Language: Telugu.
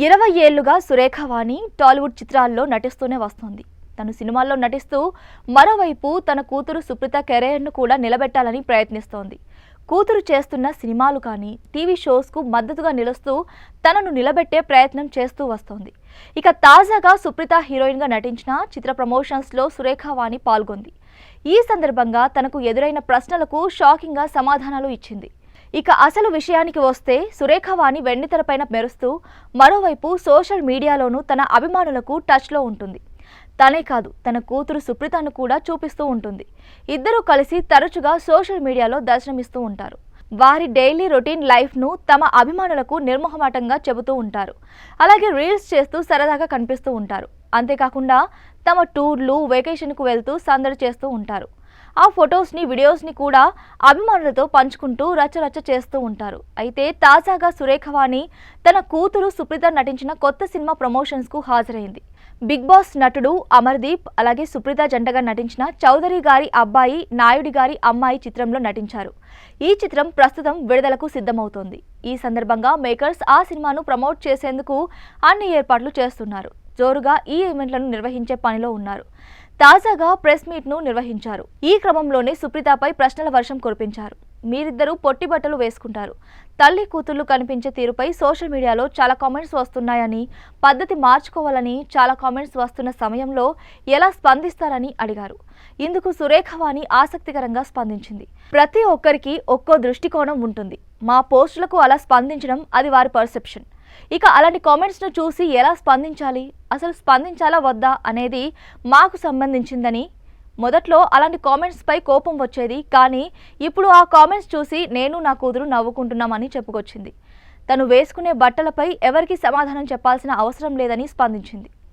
20 ఏళ్లుగా సురేఖ వాణి టాలీవుడ్ చిత్రాల్లో నటిస్తూనే వస్తోంది. తను సినిమాల్లో నటిస్తూ మరోవైపు తన కూతురు సుప్రీత కెరీర్ను కూడా నిలబెట్టాలని ప్రయత్నిస్తోంది. కూతురు చేస్తున్న సినిమాలు కానీ టీవీ షోస్కు మద్దతుగా నిలుస్తూ తనను నిలబెట్టే ప్రయత్నం చేస్తూ వస్తోంది. ఇక తాజాగా సుప్రీత హీరోయిన్గా నటించిన చిత్ర ప్రమోషన్స్లో సురేఖ వాణి పాల్గొంది. ఈ సందర్భంగా తనకు ఎదురైన ప్రశ్నలకు షాకింగ్గా సమాధానాలు ఇచ్చింది. ఇక అసలు విషయానికి వస్తే సురేఖ వాణి వెండితెరపైన మెరుస్తూ మరోవైపు సోషల్ మీడియాలోనూ తన అభిమానులకు టచ్లో ఉంటుంది. తనే కాదు, తన కూతురు సుప్రీతను కూడా చూపిస్తూ ఉంటుంది. ఇద్దరూ కలిసి తరచుగా సోషల్ మీడియాలో దర్శనమిస్తూ ఉంటారు. వారి డైలీ రొటీన్ లైఫ్ను తమ అభిమానులకు నిర్మోహమాటంగా చెబుతూ ఉంటారు. అలాగే రీల్స్ చేస్తూ సరదాగా కనిపిస్తూ ఉంటారు. అంతేకాకుండా తమ టూర్లు, వెకేషన్కు వెళ్తూ సందడి చేస్తూ ఉంటారు. ఆ ఫొటోస్ని, వీడియోస్ని కూడా అభిమానులతో పంచుకుంటూ రచ్చరచ్చ చేస్తూ ఉంటారు. అయితే తాజాగా సురేఖ వాణి తన కూతురు సుప్రీత నటించిన కొత్త సినిమా ప్రమోషన్స్కు హాజరైంది. బిగ్ బాస్ నటుడు అమర్దీప్ అలాగే సుప్రీత జంటగా నటించిన చౌదరి గారి అబ్బాయి నాయుడి గారి అమ్మాయి చిత్రంలో నటించారు. ఈ చిత్రం ప్రస్తుతం విడుదలకు సిద్ధమవుతోంది. ఈ సందర్భంగా మేకర్స్ ఆ సినిమాను ప్రమోట్ చేసేందుకు అన్ని ఏర్పాట్లు చేస్తున్నారు. జోరుగా ఈ ఈవెంట్లను నిర్వహించే పనిలో ఉన్నారు. తాజాగా ప్రెస్ మీట్ను నిర్వహించారు. ఈ క్రమంలోనే సుప్రీతపై ప్రశ్నల వర్షం కురిపించారు. మీరిద్దరూ పొట్టి బట్టలు వేసుకుంటారు, తల్లి కూతుళ్లు కనిపించే తీరుపై సోషల్ మీడియాలో చాలా కామెంట్స్ వస్తున్నాయని, పద్ధతి మార్చుకోవాలని చాలా కామెంట్స్ వస్తున్న సమయంలో ఎలా స్పందిస్తారని అడిగారు. ఇందుకు సురేఖ వాణి ఆసక్తికరంగా స్పందించింది. ప్రతి ఒక్కరికి ఒక్కో దృష్టికోణం ఉంటుంది. మా పోస్టులకు అలా స్పందించడం అది వారి పర్సెప్షన్. ఇక అలాంటి కామెంట్స్ను చూసి ఎలా స్పందించాలి, అసలు స్పందించాలా వద్దా అనేది మాకు సంబంధించిందని. మొదట్లో అలాంటి కామెంట్స్పై కోపం వచ్చేది, కానీ ఇప్పుడు ఆ కామెంట్స్ చూసి నేను నా కూతురు నవ్వుకుంటున్నామని చెప్పుకొచ్చింది. తను వేసుకునే బట్టలపై ఎవరికీ సమాధానం చెప్పాల్సిన అవసరం లేదని స్పందించింది.